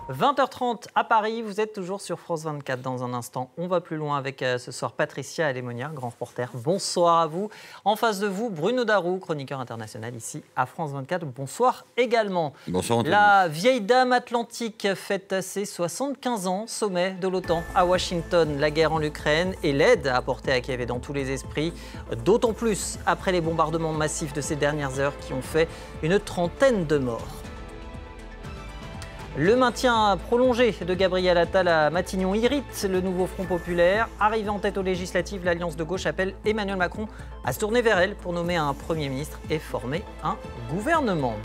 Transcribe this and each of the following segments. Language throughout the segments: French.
20h30 à Paris, vous êtes toujours sur France 24. Dans un instant, on va plus loin avec ce soir Patricia Alémonia, grand reporter. Bonsoir à vous. En face de vous, Bruno Darou, chroniqueur international ici à France 24. Bonsoir également. Bonsoir Anthony. La vieille dame atlantique fête ses 75 ans, sommet de l'OTAN à Washington. La guerre en Ukraine et l'aide apportée à Kiev est dans tous les esprits. D'autant plus après les bombardements massifs de ces dernières heures qui ont fait une trentaine de morts. Le maintien prolongé de Gabriel Attal à Matignon irrite le nouveau Front populaire. Arrivé en tête aux législatives, l'Alliance de gauche appelle Emmanuel Macron à se tourner vers elle pour nommer un Premier ministre et former un gouvernement.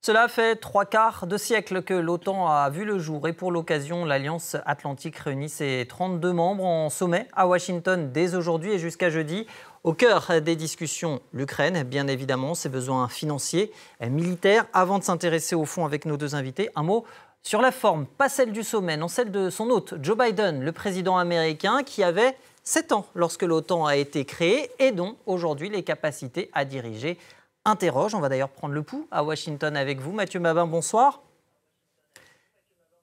Cela fait 3/4 de siècle que l'OTAN a vu le jour et pour l'occasion, l'Alliance Atlantique réunit ses 32 membres en sommet à Washington dès aujourd'hui et jusqu'à jeudi. Au cœur des discussions, l'Ukraine, bien évidemment, ses besoins financiers, militaires. Avant de s'intéresser au fond avec nos deux invités, un mot sur la forme, pas celle du sommet, non celle de son hôte, Joe Biden, le président américain qui avait 7 ans lorsque l'OTAN a été créée et dont aujourd'hui les capacités à diriger interroge. On va d'ailleurs prendre le pouls à Washington avec vous. Mathieu Mabin, bonsoir.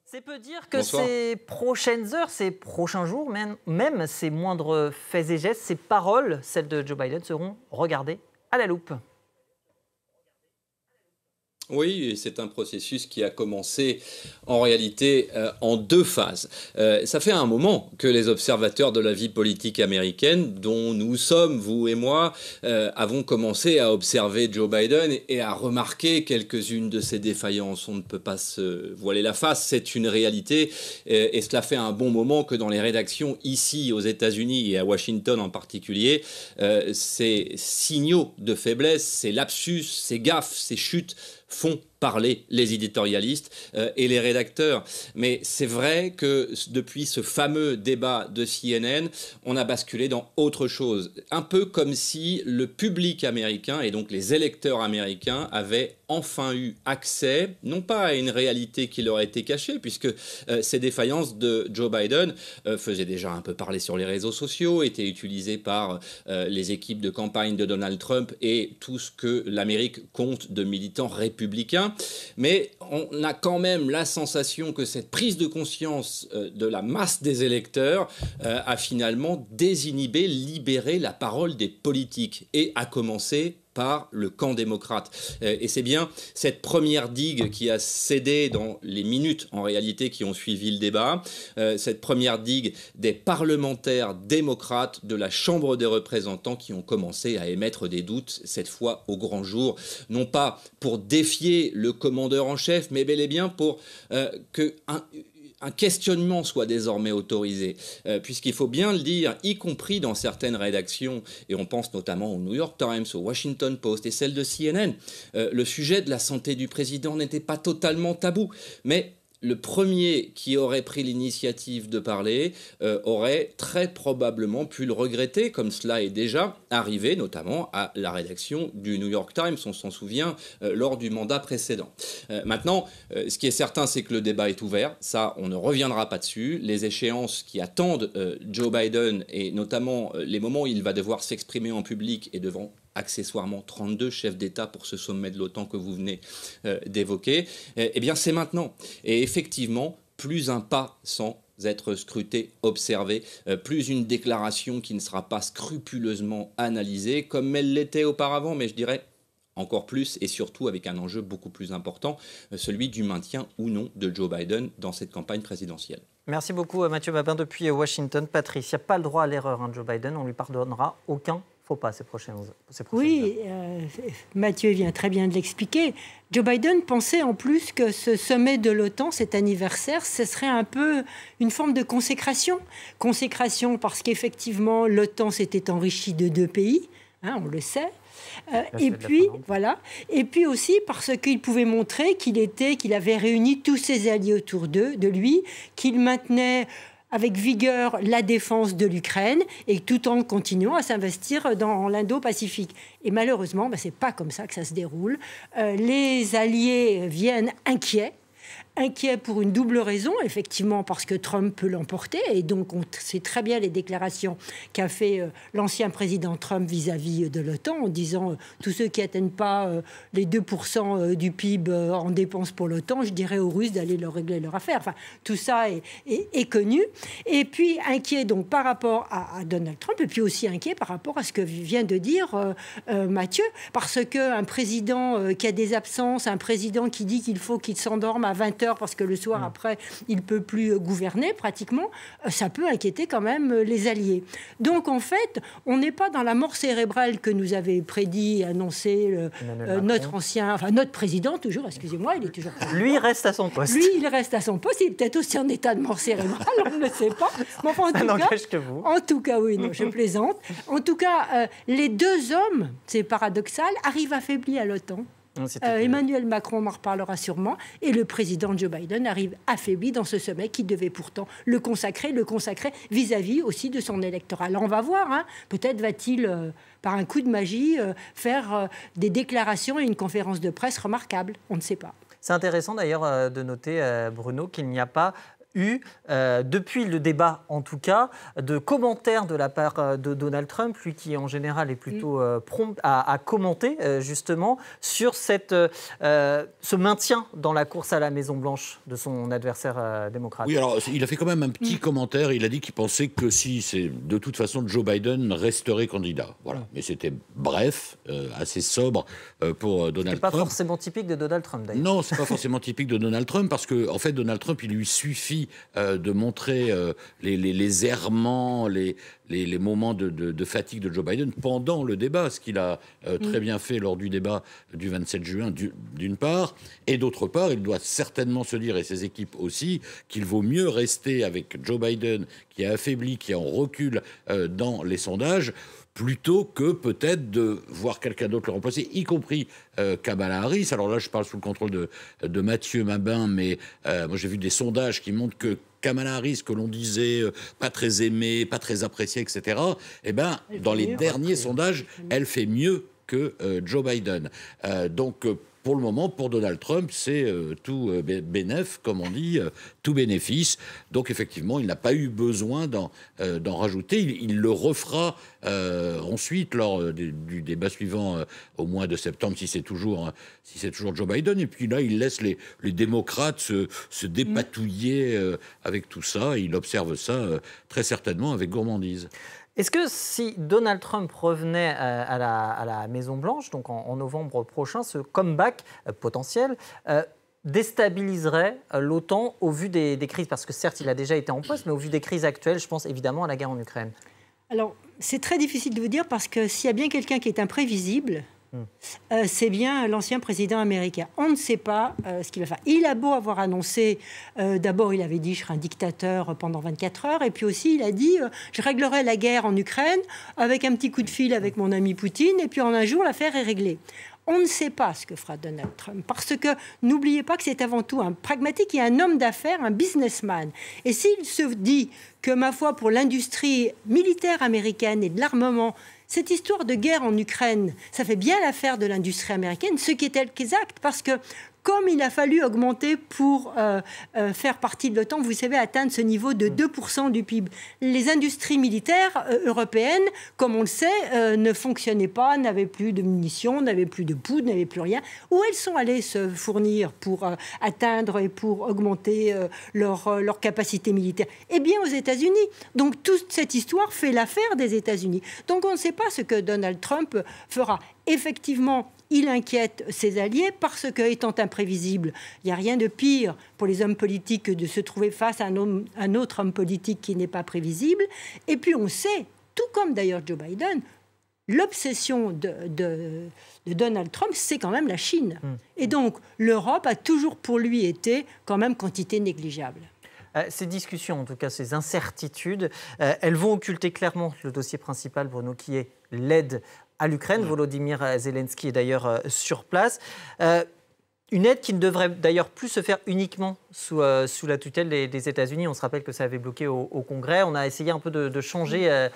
C'est peu dire que Bonsoir. ces prochaines heures, ces prochains jours, même ces moindres faits et gestes, ces paroles, celles de Joe Biden, seront regardées à la loupe. Oui, c'est un processus qui a commencé en réalité en 2 phases. Ça fait un moment que les observateurs de la vie politique américaine, dont nous sommes, vous et moi, avons commencé à observer Joe Biden et à remarquer quelques-unes de ses défaillances. On ne peut pas se voiler la face, c'est une réalité. Et cela fait un bon moment que dans les rédactions ici aux États-Unis et à Washington en particulier, ces signaux de faiblesse, ces lapsus, ces gaffes, ces chutes font parler les éditorialistes et les rédacteurs. Mais c'est vrai que depuis ce fameux débat de CNN, on a basculé dans autre chose. Un peu comme si le public américain et donc les électeurs américains avaient enfin eu accès, non pas à une réalité qui leur a été cachée, puisque ces défaillances de Joe Biden faisaient déjà un peu parler sur les réseaux sociaux, étaient utilisées par les équipes de campagne de Donald Trump et tout ce que l'Amérique compte de militants républicains. Mais on a quand même la sensation que cette prise de conscience de la masse des électeurs a finalement désinhibé, libéré la parole des politiques et a commencé par le camp démocrate. Et c'est bien cette première digue qui a cédé dans les minutes, en réalité, qui ont suivi le débat, cette première digue des parlementaires démocrates de la Chambre des représentants qui ont commencé à émettre des doutes, cette fois au grand jour, non pas pour défier le commandeur en chef, mais bel et bien pour qu'un questionnement soit désormais autorisé, puisqu'il faut bien le dire, y compris dans certaines rédactions, et on pense notamment au New York Times, au Washington Post et celle de CNN, le sujet de la santé du président n'était pas totalement tabou, mais le premier qui aurait pris l'initiative de parler aurait très probablement pu le regretter, comme cela est déjà arrivé, notamment à la rédaction du New York Times, on s'en souvient, lors du mandat précédent. Maintenant, ce qui est certain, c'est que le débat est ouvert, ça, on ne reviendra pas dessus. Les échéances qui attendent Joe Biden, et notamment les moments où il va devoir s'exprimer en public et devant accessoirement 32 chefs d'État pour ce sommet de l'OTAN que vous venez d'évoquer, eh bien c'est maintenant. Et effectivement, plus un pas sans être scruté, observé, plus une déclaration qui ne sera pas scrupuleusement analysée comme elle l'était auparavant, mais je dirais encore plus et surtout avec un enjeu beaucoup plus important, celui du maintien ou non de Joe Biden dans cette campagne présidentielle. Merci beaucoup Mathieu Mabin depuis Washington. Patrice, il n'y a pas le droit à l'erreur, Joe Biden, on ne lui pardonnera aucun faux pas ces prochaines Oui, Mathieu vient très bien de l'expliquer. Joe Biden pensait en plus que ce sommet de l'OTAN, cet anniversaire, ce serait un peu une forme de consécration. Consécration parce qu'effectivement, l'OTAN s'était enrichie de 2 pays, on le sait. Et puis aussi parce qu'il pouvait montrer qu'il avait réuni tous ses alliés autour de lui, qu'il maintenait avec vigueur la défense de l'Ukraine et tout en continuant à s'investir dans l'Indo-Pacifique. Et malheureusement, ce n'est pas comme ça que ça se déroule. Les alliés viennent inquiets. inquiet pour une double raison, effectivement parce que Trump peut l'emporter, et donc on sait très bien les déclarations qu'a fait l'ancien président Trump vis-à-vis de l'OTAN, en disant tous ceux qui n'atteignent pas les 2% du PIB en dépenses pour l'OTAN, je dirais aux Russes d'aller leur régler leur affaire. Enfin, tout ça est connu. Et puis inquiet donc par rapport à Donald Trump, et puis aussi inquiet par rapport à ce que vient de dire Mathieu, parce qu'un président qui a des absences, un président qui dit qu'il faut qu'il s'endorme à 20h parce que le soir après, il ne peut plus gouverner pratiquement, ça peut inquiéter quand même les alliés. Donc en fait, on n'est pas dans la mort cérébrale que nous avait prédit, annoncé notre président, toujours, excusez-moi, il est toujours... Lui, il reste à son poste. Lui, il reste à son poste, il est peut-être aussi en état de mort cérébrale, on ne le sait pas. Mais enfin, ça n'engage que vous. En tout cas, oui, non, je plaisante. En tout cas, les deux hommes, c'est paradoxal, arrivent affaiblis à l'OTAN. Emmanuel Macron en reparlera sûrement, et le président Joe Biden arrive affaibli dans ce sommet qui devait pourtant le consacrer vis-à-vis aussi de son électorat. Alors on va voir, hein, peut-être va-t-il, par un coup de magie, faire des déclarations et une conférence de presse remarquable. On ne sait pas. C'est intéressant d'ailleurs de noter, Bruno, qu'il n'y a pas eu, depuis le débat en tout cas, de commentaires de la part de Donald Trump, lui qui en général est plutôt prompt à commenter justement sur ce maintien dans la course à la Maison-Blanche de son adversaire démocrate. Oui, alors il a fait quand même un petit commentaire, il a dit qu'il pensait que si c'est de toute façon Joe Biden resterait candidat. Voilà. Mais c'était bref, assez sobre pour Donald Trump. C'est pas forcément typique de Donald Trump d'ailleurs. Non, c'est pas forcément typique de Donald Trump parce que en fait Donald Trump, il lui suffit de montrer les errements, les moments de fatigue de Joe Biden pendant le débat, ce qu'il a très bien fait lors du débat du 27 juin, d'une part, et d'autre part, il doit certainement se dire, et ses équipes aussi, qu'il vaut mieux rester avec Joe Biden, qui est affaibli, qui est en recul dans les sondages, plutôt que peut-être de voir quelqu'un d'autre le remplacer, y compris Kamala Harris. Alors là, je parle sous le contrôle de Mathieu Mabin, mais moi j'ai vu des sondages qui montrent que Kamala Harris, que l'on disait pas très aimée, pas très appréciée, etc., eh ben, dans les derniers sondages, elle fait mieux que Joe Biden. Donc, pour le moment, pour Donald Trump, c'est tout bénéf, comme on dit, tout bénéfice. Donc, effectivement, il n'a pas eu besoin d'en rajouter. Il le refera ensuite, lors du débat suivant au mois de septembre, si c'est toujours Joe Biden. Et puis là, il laisse les démocrates se dépatouiller avec tout ça. Et il observe ça très certainement avec gourmandise. Est-ce que si Donald Trump revenait à la Maison-Blanche, donc en novembre prochain, ce comeback potentiel déstabiliserait l'OTAN au vu des crises? Parce que certes, il a déjà été en poste, mais au vu des crises actuelles, je pense évidemment à la guerre en Ukraine. Alors, c'est très difficile de vous dire parce que s'il y a bien quelqu'un qui est imprévisible, c'est bien l'ancien président américain. On ne sait pas ce qu'il va faire. Il a beau avoir annoncé, d'abord il avait dit je serai un dictateur pendant 24 heures, et puis aussi il a dit je réglerai la guerre en Ukraine avec un petit coup de fil avec mon ami Poutine, et puis en un jour l'affaire est réglée. On ne sait pas ce que fera Donald Trump, parce que n'oubliez pas que c'est avant tout un pragmatique et un homme d'affaires, un businessman. Et s'il se dit que, ma foi, pour l'industrie militaire américaine et de l'armement, cette histoire de guerre en Ukraine, ça fait bien l'affaire de l'industrie américaine, ce qui est exact, parce que comme il a fallu augmenter pour faire partie de l'OTAN, vous savez, atteindre ce niveau de 2% du PIB. Les industries militaires européennes, comme on le sait, ne fonctionnaient pas, n'avaient plus de munitions, n'avaient plus de poudre, n'avaient plus rien. Où elles sont allées se fournir pour atteindre et pour augmenter leur capacité militaire? Eh bien, aux États-Unis. Donc, toute cette histoire fait l'affaire des États-Unis. Donc, on ne sait pas ce que Donald Trump fera. Effectivement, il inquiète ses alliés parce que, étant imprévisible, il n'y a rien de pire pour les hommes politiques que de se trouver face à un autre homme politique qui n'est pas prévisible. Et puis on sait, tout comme d'ailleurs Joe Biden, l'obsession de Donald Trump, c'est quand même la Chine. Et donc l'Europe a toujours pour lui été quand même quantité négligeable. Ces discussions, en tout cas ces incertitudes, elles vont occulter clairement le dossier principal, Bruno, qui est l'aide à l'Ukraine. Volodymyr Zelensky est d'ailleurs sur place. Une aide qui ne devrait d'ailleurs plus se faire uniquement sous la tutelle des États-Unis. On se rappelle que ça avait bloqué au Congrès. On a essayé un peu de changer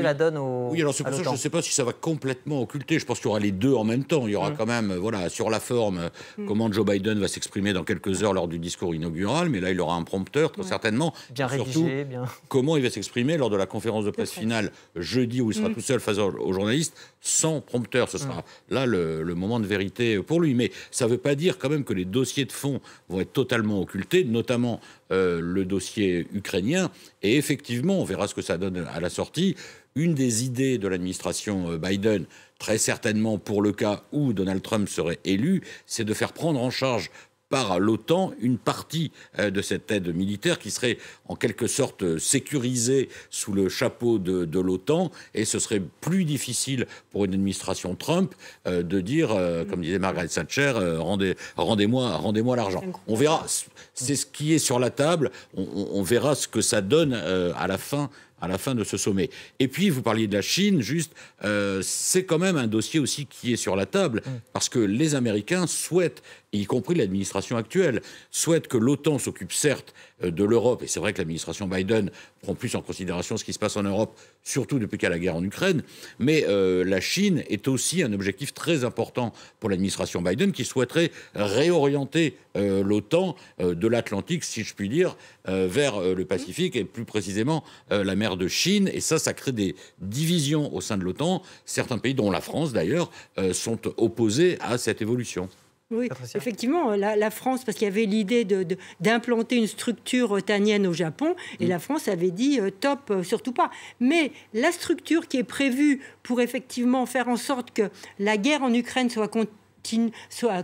la donne au. Oui, alors c'est pour ça que je ne sais pas si ça va complètement occulter. Je pense qu'il y aura les deux en même temps. Il y aura quand même, voilà, sur la forme, comment Joe Biden va s'exprimer dans quelques heures lors du discours inaugural. Mais là, il aura un prompteur, très certainement. Bien rédigé, surtout, bien. Comment il va s'exprimer lors de la conférence de presse finale jeudi, où il sera tout seul face aux journalistes, sans prompteur. Ce sera là le moment de vérité pour lui. Mais ça ne veut pas dire quand même que les dossiers de fond vont être totalement occultés, notamment le dossier ukrainien. Et effectivement, on verra ce que ça donne à la sortie. Une des idées de l'administration Biden, très certainement pour le cas où Donald Trump serait élu, c'est de faire prendre en charge par l'OTAN une partie de cette aide militaire qui serait en quelque sorte sécurisée sous le chapeau de l'OTAN, et ce serait plus difficile pour une administration Trump de dire, comme disait Margaret Thatcher, rendez-moi l'argent. On verra, c'est ce qui est sur la table, on verra ce que ça donne à la fin de ce sommet. Et puis, vous parliez de la Chine, juste, c'est quand même un dossier aussi qui est sur la table, parce que les Américains souhaitent, y compris l'administration actuelle, souhaitent que l'OTAN s'occupe certes de l'Europe, et c'est vrai que l'administration Biden prend plus en considération ce qui se passe en Europe, surtout depuis qu'il y a la guerre en Ukraine, mais la Chine est aussi un objectif très important pour l'administration Biden, qui souhaiterait réorienter l'OTAN de l'Atlantique, si je puis dire, vers le Pacifique, et plus précisément la mer de Chine, et ça crée des divisions au sein de l'OTAN. Certains pays, dont la France d'ailleurs, sont opposés à cette évolution. Oui, effectivement, la France, parce qu'il y avait l'idée d'implanter une structure otanienne au Japon, et la France avait dit top, surtout pas. Mais la structure qui est prévue pour effectivement faire en sorte que la guerre en Ukraine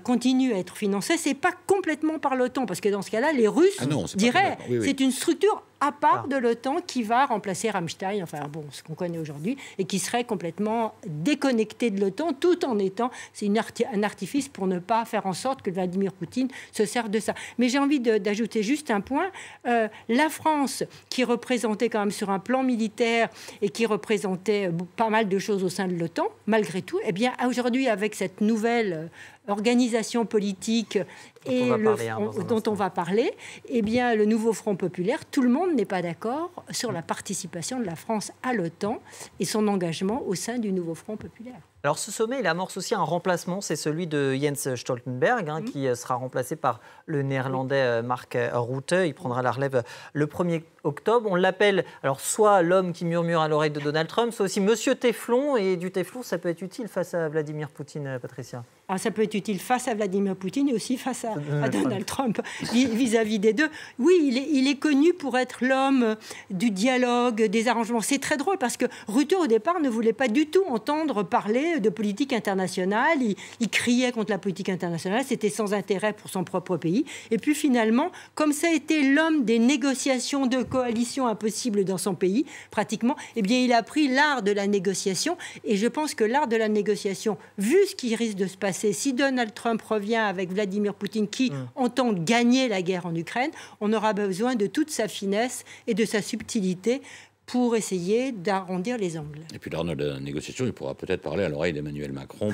continue à être financée, c'est pas complètement par l'OTAN, parce que dans ce cas-là, les Russes diraient c'est une structure à part de l'OTAN qui va remplacer Rammstein, enfin bon, ce qu'on connaît aujourd'hui, et qui serait complètement déconnecté de l'OTAN, tout en étant, c'est un artifice pour ne pas faire en sorte que Vladimir Poutine se serve de ça. Mais j'ai envie d'ajouter juste un point. La France, qui représentait quand même sur un plan militaire et qui représentait pas mal de choses au sein de l'OTAN, malgré tout, eh bien aujourd'hui, avec cette nouvelle organisation politique dont on va parler, eh bien, le nouveau Front populaire, tout le monde n'est pas d'accord sur la participation de la France à l'OTAN et son engagement au sein du nouveau Front populaire. Alors ce sommet, il amorce aussi un remplacement, c'est celui de Jens Stoltenberg, qui sera remplacé par le néerlandais Mark Rutte. Il prendra la relève le 1er octobre. On l'appelle alors soit l'homme qui murmure à l'oreille de Donald Trump, soit aussi Monsieur Téflon. Et du Téflon, ça peut être utile face à Vladimir Poutine, Patricia. Alors, ça peut être utile face à Vladimir Poutine et aussi face à Donald Trump, vis-à-vis des deux. Oui, il est connu pour être l'homme du dialogue, des arrangements. C'est très drôle parce que Rutte, au départ, ne voulait pas du tout entendre parler de politique internationale. Il criait contre la politique internationale. C'était sans intérêt pour son propre pays. Et puis finalement, comme ça a été l'homme des négociations de coalition impossibles dans son pays, pratiquement, eh bien, il a pris l'art de la négociation. Et je pense que l'art de la négociation, vu ce qui risque de se passer, si Donald Trump revient avec Vladimir Poutine qui entend gagner la guerre en Ukraine, on aura besoin de toute sa finesse et de sa subtilité pour essayer d'arrondir les angles. Et puis lors de la négociation, il pourra peut-être parler à l'oreille d'Emmanuel Macron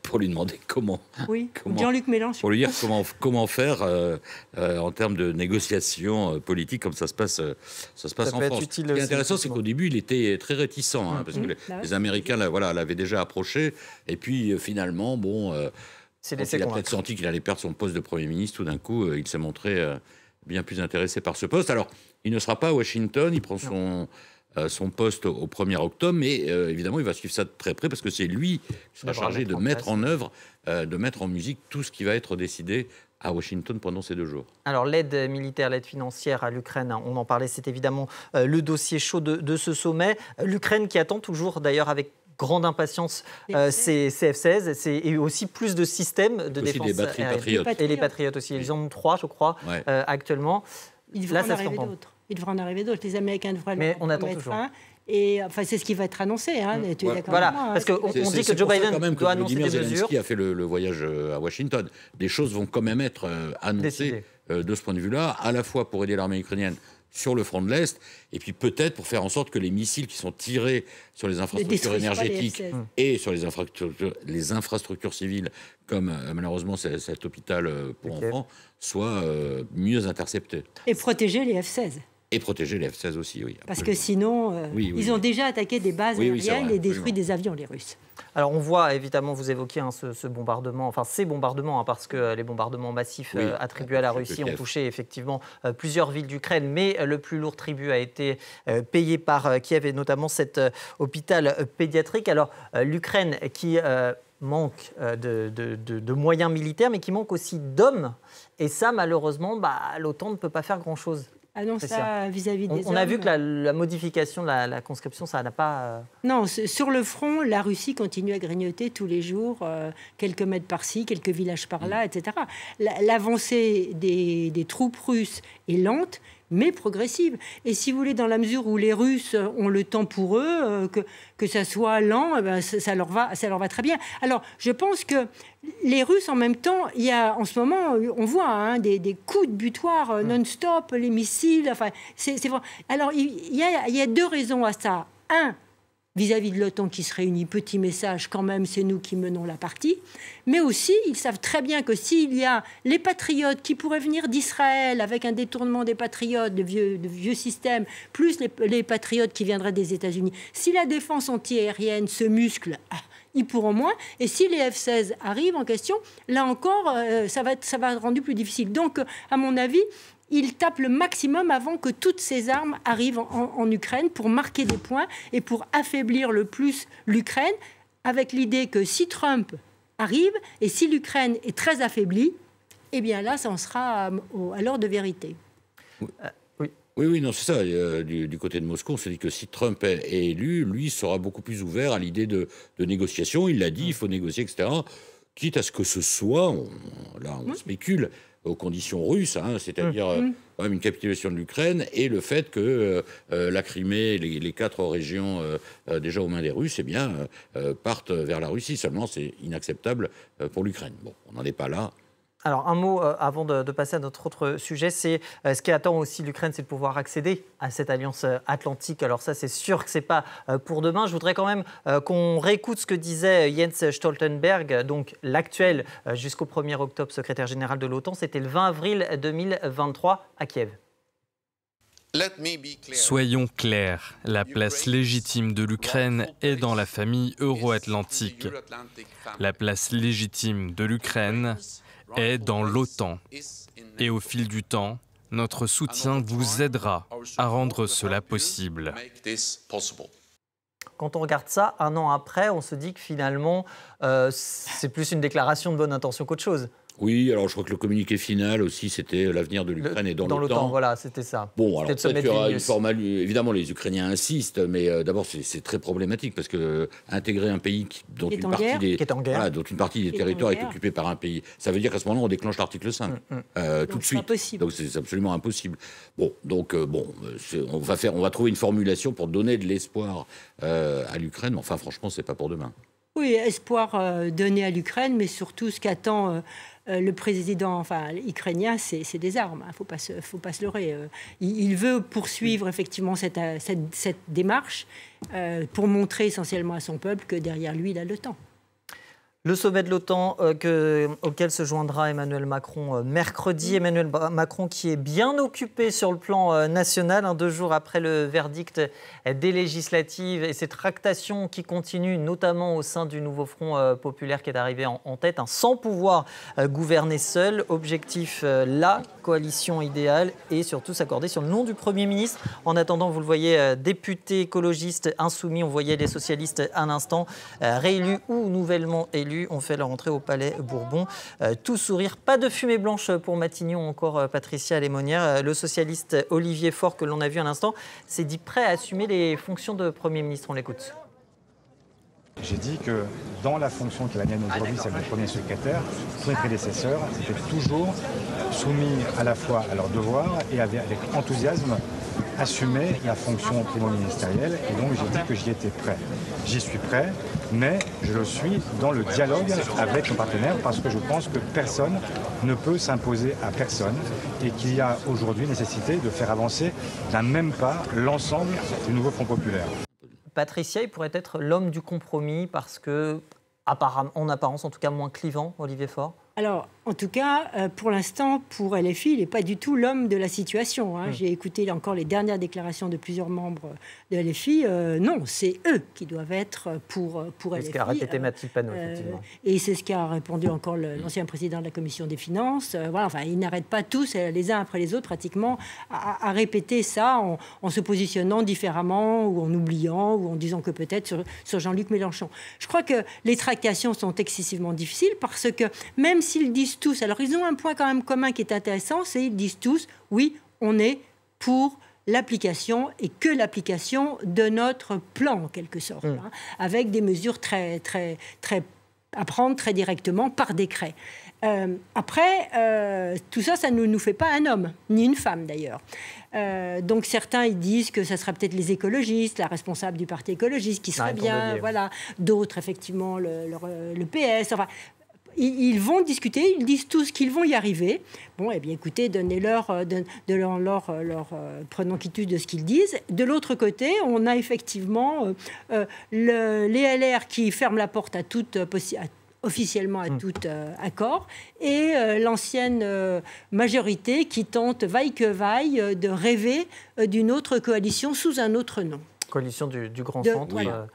pour lui demander comment... Oui, Jean-Luc Mélenchon. Pour lui dire comment faire en termes de négociation politique, comme ça se passe en France. Ce qui est intéressant, c'est qu'au début, il était très réticent, parce que les Américains l'avaient déjà approché, et puis finalement, il a peut-être senti qu'il allait perdre son poste de Premier ministre, tout d'un coup, il s'est montré... bien plus intéressé par ce poste. Alors, il ne sera pas à Washington, il prend son poste au 1er octobre, mais évidemment, il va suivre ça de très près parce que c'est lui qui sera chargé de mettre en œuvre, de mettre en musique tout ce qui va être décidé à Washington pendant ces 2 jours. Alors, l'aide militaire, l'aide financière à l'Ukraine, on en parlait, c'est évidemment le dossier chaud de ce sommet. L'Ukraine qui attend toujours, d'ailleurs, avec grande impatience ces F-16 et aussi plus de systèmes de défense. Des batteries patriotes. Et les patriotes aussi. Ils en ont 3, je crois, actuellement. Il devrait en arriver d'autres. Les Américains devraient on attend toujours. Et enfin, c'est ce qui va être annoncé. Tu es d'accord voilà, avec moi, parce qu'on dit que Joe Biden doit annoncer des mesures. Zelensky a fait le voyage à Washington. Des choses vont quand même être annoncées de ce point de vue-là, à la fois pour aider l'armée ukrainienne sur le front de l'Est, et puis peut-être pour faire en sorte que les missiles qui sont tirés sur les infrastructures énergétiques et sur les infrastructures civiles, comme malheureusement cet hôpital pour enfants, soient mieux interceptés. Et protéger les F-16. Et protéger les F-16 aussi, oui. Parce que sinon, ils ont déjà attaqué des bases aériennes et détruit des avions, les Russes. Alors on voit évidemment, vous évoquez ce bombardement, enfin ces bombardements, parce que les bombardements massifs attribués à la Russie ont touché effectivement plusieurs villes d'Ukraine, mais le plus lourd tribut a été payé par Kiev et notamment cet hôpital pédiatrique. Alors l'Ukraine qui manque de moyens militaires, mais qui manque aussi d'hommes, et ça malheureusement, l'OTAN ne peut pas faire grand-chose. Ah non, ça, vis-à-vis des hommes... On a vu que la modification de la conscription, ça n'a pas... Non, sur le front, la Russie continue à grignoter tous les jours, quelques mètres par-ci, quelques villages par-là, etc. L'avancée des troupes russes est lente, mais progressive. Et si vous voulez, dans la mesure où les Russes ont le temps pour eux, que ça soit lent, ça leur va très bien. Alors, je pense que les Russes, en même temps, il y a en ce moment, on voit des coups de butoir non-stop, les missiles. Enfin, c'est vrai. Alors, il y a deux raisons à ça. Un, vis-à-vis de l'OTAN qui se réunit, petit message, quand même, c'est nous qui menons la partie. Mais aussi, ils savent très bien que s'il y a les patriotes qui pourraient venir d'Israël avec un détournement des patriotes, de vieux systèmes, plus les patriotes qui viendraient des États-Unis, si la défense antiaérienne se muscle, ils pourront moins. Et si les F-16 arrivent en question, là encore, ça va être rendu plus difficile. Donc, à mon avis, il tape le maximum avant que toutes ces armes arrivent en Ukraine pour marquer des points et pour affaiblir le plus l'Ukraine, avec l'idée que si Trump arrive et si l'Ukraine est très affaiblie, eh bien là, ça en sera à l'heure de vérité. Oui, non, c'est ça. Du côté de Moscou, on se dit que si Trump est élu, lui sera beaucoup plus ouvert à l'idée de négociation. Il l'a dit, il faut négocier, etc. Quitte à ce que ce soit, on spécule, aux conditions russes, c'est-à-dire une capitulation de l'Ukraine et le fait que la Crimée, les 4 régions déjà aux mains des Russes, partent vers la Russie. Seulement, c'est inacceptable pour l'Ukraine. Bon, on n'en est pas là. Alors, un mot avant de passer à notre autre sujet, c'est ce qui attend aussi l'Ukraine, c'est de pouvoir accéder à cette alliance atlantique. Alors ça, c'est sûr que ce n'est pas pour demain. Je voudrais quand même qu'on réécoute ce que disait Jens Stoltenberg, donc l'actuel, jusqu'au 1er octobre, secrétaire général de l'OTAN. C'était le 20 avril 2023 à Kiev. Soyons clairs, la place légitime de l'Ukraine est dans la famille euro-atlantique. La place légitime de l'Ukraine est dans l'OTAN. Et au fil du temps, notre soutien vous aidera à rendre cela possible. Quand on regarde ça, un an après, on se dit que finalement, c'est plus une déclaration de bonne intention qu'autre chose. Oui, alors je crois que le communiqué final aussi, c'était l'avenir de l'Ukraine et dans l'OTAN. Voilà, c'était ça. Bon, alors peut-être qu'il y aura une formule. Évidemment, les Ukrainiens insistent, mais d'abord, c'est très problématique parce que intégrer un pays dont une partie des territoires est occupée par un pays, ça veut dire qu'à ce moment-là, on déclenche l'article 5 tout de suite. Impossible. Donc c'est absolument impossible. Bon, donc on va trouver une formulation pour donner de l'espoir à l'Ukraine. Mais enfin, franchement, c'est pas pour demain. Oui, espoir donné à l'Ukraine, mais surtout ce qu'attend le président ukrainien, c'est des armes. Il ne faut pas se leurrer. Il veut poursuivre effectivement cette démarche pour montrer essentiellement à son peuple que derrière lui, il a le temps. Le sommet de l'OTAN auquel se joindra Emmanuel Macron mercredi. Emmanuel Macron qui est bien occupé sur le plan national, 2 jours après le verdict des législatives et ces tractations qui continuent, notamment au sein du nouveau Front populaire qui est arrivé en tête, sans pouvoir gouverner seul. Objectif, la coalition idéale et surtout s'accorder sur le nom du Premier ministre. En attendant, vous le voyez, députés écologistes insoumis, on voyait les socialistes un instant, réélus ou nouvellement élus, ont fait leur entrée au Palais Bourbon. Tout sourire, pas de fumée blanche pour Matignon, encore Patricia Lémonière. Le socialiste Olivier Faure, que l'on a vu à l'instant, s'est dit prêt à assumer les fonctions de Premier ministre. On l'écoute. J'ai dit que dans la fonction qui est la mienne aujourd'hui, celle de premier secrétaire, tous mes prédécesseurs étaient toujours soumis à la fois à leurs devoirs et avec enthousiasme assumer la fonction primo-ministérielle et donc j'ai dit que j'y étais prêt. J'y suis prêt, mais je le suis dans le dialogue avec nos partenaires parce que je pense que personne ne peut s'imposer à personne et qu'il y a aujourd'hui nécessité de faire avancer d'un même pas l'ensemble du nouveau Front populaire. Patricia, il pourrait être l'homme du compromis parce que, en apparence en tout cas, moins clivant, Olivier Faure. Alors, en tout cas, pour l'instant, pour LFI, il n'est pas du tout l'homme de la situation. J'ai écouté encore les dernières déclarations de plusieurs membres de LFI. Non, c'est eux qui doivent être pour LFI. C'est ce qu'a répété Mathilde Panot, effectivement. Et c'est ce qu'a répondu encore l'ancien président de la Commission des Finances. Voilà, enfin, ils n'arrêtent pas tous, les uns après les autres, pratiquement, à répéter ça en se positionnant différemment ou en oubliant ou en disant que peut-être sur Jean-Luc Mélenchon. Je crois que les tractations sont excessivement difficiles parce que même s'ils disent tous, alors ils ont un point quand même commun qui est intéressant, c'est qu'ils disent tous, oui, on est pour l'application et que l'application de notre plan, en quelque sorte, avec des mesures très à prendre très directement par décret. Après, tout ça, ça ne nous fait pas un homme, ni une femme d'ailleurs. Donc certains, ils disent que ça sera peut-être les écologistes, la responsable du parti écologiste, qui serait bien, voilà. D'autres, effectivement, le PS, enfin... Ils vont discuter, ils disent tous qu'ils vont y arriver. Bon, eh bien, écoutez, prenons quitus de ce qu'ils disent. De l'autre côté, on a effectivement les LR qui ferment la porte à toute officiellement à tout accord, et l'ancienne majorité qui tente, vaille que vaille, de rêver d'une autre coalition sous un autre nom. Coalition du Grand Centre. Voilà.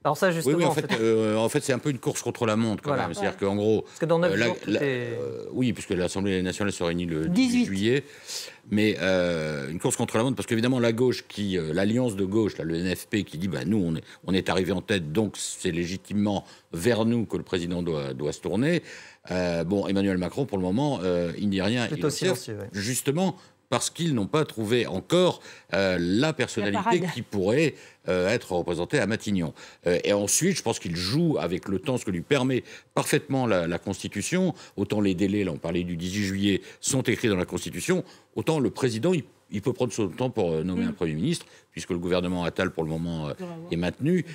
Alors ça, justement... Oui, en fait, c'est un peu une course contre la montre, quand même. C'est-à-dire qu'en gros... Parce que dans 9 jours, oui, puisque l'Assemblée nationale se réunit le 18 juillet. Mais une course contre la montre, parce qu'évidemment, la gauche, l'alliance de gauche, là, le NFP, qui dit nous, on est arrivé en tête, donc c'est légitimement vers nous que le président doit se tourner. Emmanuel Macron, pour le moment, il n'y dit rien. Plutôt silencieux, justement, parce qu'ils n'ont pas trouvé encore la personnalité qui pourrait être représentée à Matignon. Et ensuite, je pense qu'il joue avec le temps, ce que lui permet parfaitement la Constitution. Autant les délais, là on parlait du 18 juillet, sont écrits dans la Constitution, autant le président, il peut prendre son temps pour nommer un Premier ministre, puisque le gouvernement Attal, pour le moment, est maintenu.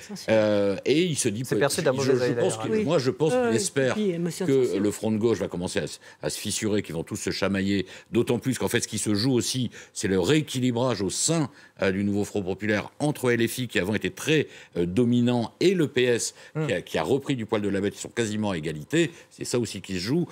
Et il se dit... C'est perçu d'un mauvais œil, Moi, je pense qu'il espère que le front de gauche va commencer à se fissurer, qu'ils vont tous se chamailler, d'autant plus qu'en fait, ce qui se joue aussi, c'est le rééquilibrage au sein du nouveau Front populaire entre LFI, qui avant était très dominant, et le PS, qui a repris du poil de la bête, ils sont quasiment à égalité. C'est ça aussi qui se joue.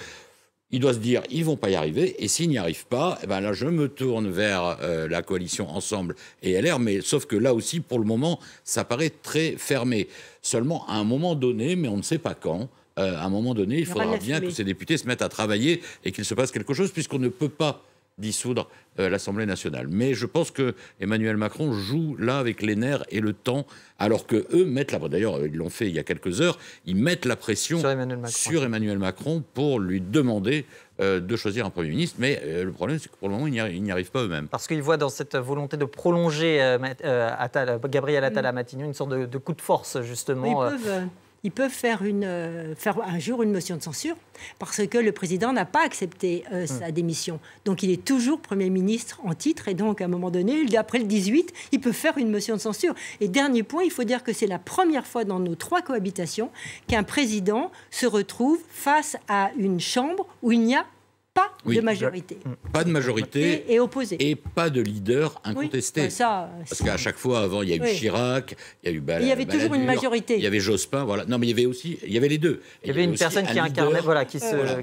Il doit se dire, ils vont pas y arriver, et s'ils n'y arrivent pas, là, je me tourne vers la coalition Ensemble et LR, mais sauf que là aussi, pour le moment, ça paraît très fermé. Seulement, à un moment donné, mais on ne sait pas quand, à un moment donné, il faudra bien que ces députés se mettent à travailler et qu'il se passe quelque chose, puisqu'on ne peut pas dissoudre l'Assemblée nationale. Mais je pense que Emmanuel Macron joue là avec les nerfs et le temps, alors que eux mettent d'ailleurs, ils l'ont fait il y a quelques heures, ils mettent la pression sur Emmanuel Macron pour lui demander de choisir un Premier ministre. Mais le problème, c'est que pour le moment, ils n'y arrivent pas eux-mêmes. Parce qu'ils voient dans cette volonté de prolonger Gabriel Attal à Matignon une sorte de coup de force, justement. Ils peuvent faire un jour une motion de censure parce que le président n'a pas accepté sa démission. Donc il est toujours Premier ministre en titre, et donc à un moment donné, après le 18, il peut faire une motion de censure. Et dernier point, il faut dire que c'est la première fois dans nos 3 cohabitations qu'un président se retrouve face à une chambre où il n'y a pas de majorité. Pas de majorité et opposé. Et pas de leader incontesté. Parce qu'à chaque fois, avant, il y a eu Chirac, il y a eu il y avait toujours une majorité. Il y avait Jospin, voilà. Non, mais il y avait les deux. Il y avait une personne qui incarnait,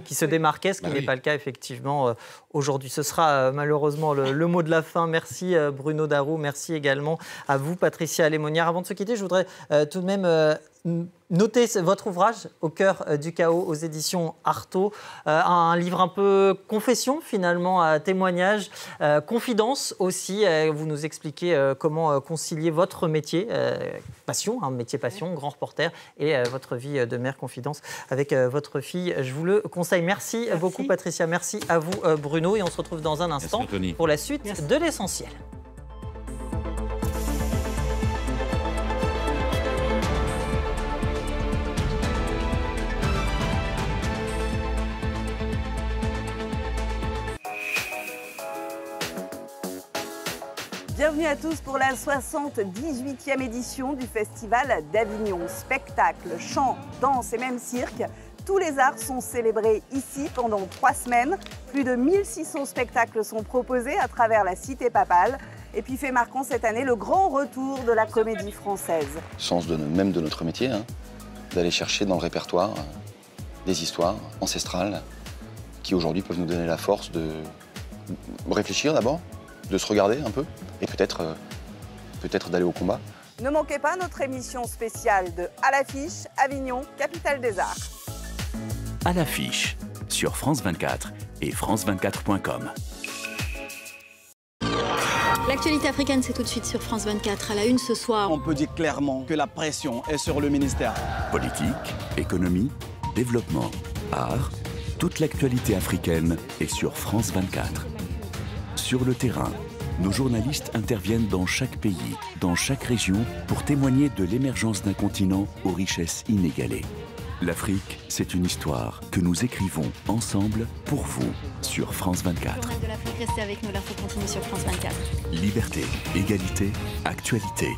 qui se démarquait, ce qui n'est pas le cas, effectivement, aujourd'hui. Ce sera malheureusement le mot de la fin. Merci Bruno Darroux, merci également à vous, Patricia Lémonière. Avant de se quitter, je voudrais tout de même... notez votre ouvrage Au cœur du chaos aux éditions Artaud, un livre un peu confession finalement, témoignage, confidence aussi. Vous nous expliquez comment concilier votre métier passion, métier passion, grand reporter, et votre vie de mère, confidence avec votre fille. Je vous le conseille. Merci beaucoup Patricia, merci à vous Bruno, et on se retrouve dans un instant pour la suite de l'essentiel. Bienvenue à tous pour la 78e édition du Festival d'Avignon. Spectacles, chants, danse et même cirque, tous les arts sont célébrés ici pendant 3 semaines. Plus de 1600 spectacles sont proposés à travers la cité papale. Et puis fait marquant cette année le grand retour de la comédie française. Sens même de notre métier, hein, d'aller chercher dans le répertoire des histoires ancestrales qui aujourd'hui peuvent nous donner la force de réfléchir d'abord, de se regarder un peu et peut-être d'aller au combat. Ne manquez pas notre émission spéciale de À l'affiche, Avignon, capitale des arts. À l'affiche, sur France 24 et france24.com. L'actualité africaine, c'est tout de suite sur France 24. À la une ce soir. On peut dire clairement que la pression est sur le ministère. Politique, économie, développement, art, toute l'actualité africaine est sur France 24. Sur le terrain, nos journalistes interviennent dans chaque pays, dans chaque région, pour témoigner de l'émergence d'un continent aux richesses inégalées. L'Afrique, c'est une histoire que nous écrivons ensemble pour vous sur France 24. De l'Afrique, restez avec nous, l'info continue sur France 24. Liberté, égalité, actualité.